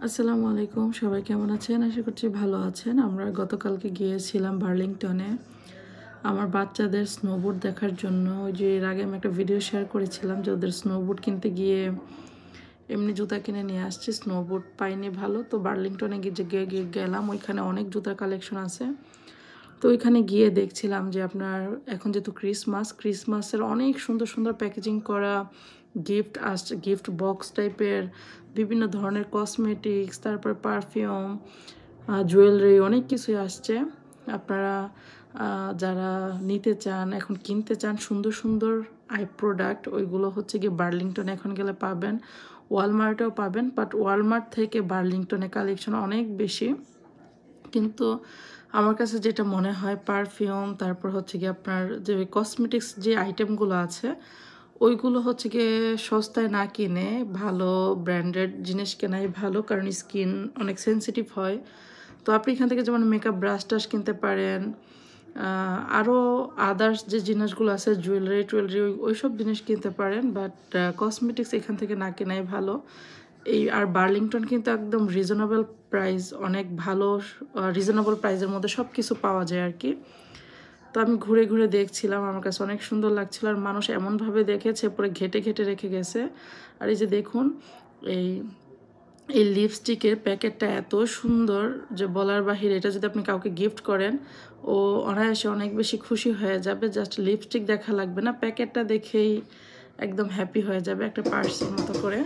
আসসালামু আলাইকুম, সবাই কেমন আছেন? আশা করছি ভালো আছেন। আমরা গতকালকে গিয়েছিলাম বার্লিংটনে আমার বাচ্চাদের স্নোবোর্ড দেখার জন্য। ওই যে এর আগে আমি একটা ভিডিও শেয়ার করেছিলাম যে ওদের স্নোবোর্ড কিনতে গিয়ে এমনি জুতা কিনে নিয়ে আসছি, স্নোবোর্ড পাইনি ভালো, তো বার্লিংটনে গেলাম। ওইখানে অনেক জুতার কালেকশন আছে। তো ওইখানে গিয়ে দেখছিলাম যে আপনার এখন যেহেতু ক্রিসমাসের অনেক সুন্দর সুন্দর প্যাকেজিং করা গিফট আসছে, গিফট বক্স টাইপের বিভিন্ন ধরনের কসমেটিক্স, তারপর পারফিউম, জুয়েলারি, অনেক কিছুই আসছে। আপনারা যারা নিতে চান, এখন কিনতে চান সুন্দর সুন্দর আই প্রোডাক্ট, ওইগুলো হচ্ছে গিয়ে বার্লিংটনে এখন গেলে পাবেন। ওয়ালমার্টেও পাবেন, বাট ওয়ালমার্ট থেকে বার্লিংটনে কালেকশন অনেক বেশি। কিন্তু আমার কাছে যেটা মনে হয় পারফিউম, তারপর হচ্ছে গিয়ে আপনার যে কসমেটিক্স যে আইটেমগুলো আছে ওইগুলো হচ্ছে গিয়ে সস্তায় না কিনে ভালো ব্র্যান্ডেড জিনিস কেনাই ভালো, কারণ স্কিন অনেক সেন্সিটিভ হয়। তো আপনি এখান থেকে যেমন মেকআপ ব্রাশ টাশ কিনতে পারেন, আরও আদার্স যে জিনিসগুলো আছে জুয়েলারি ওইসব জিনিস কিনতে পারেন, বাট কসমেটিক্স এখান থেকে না কেনাই ভালো। আর বার্লিংটন কিন্তু একদম রিজনেবল প্রাইস, অনেক ভালো রিজনেবল প্রাইসের মধ্যে সব কিছু পাওয়া যায় আর কি। তো আমি ঘুরে ঘুরে দেখছিলাম, আমার কাছে অনেক সুন্দর লাগছিল। আর মানুষ এমনভাবে দেখেছে পরে ঘেটে ঘেটে রেখে গেছে। আর এই যে দেখুন, এই এই লিপস্টিকের প্যাকেটটা এত সুন্দর যে বলার বাহিরে। এটা যদি আপনি কাউকে গিফট করেন, ও অনায়াসে অনেক বেশি খুশি হয়ে যাবে। জাস্ট লিপস্টিক দেখা লাগবে না, প্যাকেটটা দেখেই একদম হ্যাপি হয়ে যাবে, একটা পার্সের মতো করে।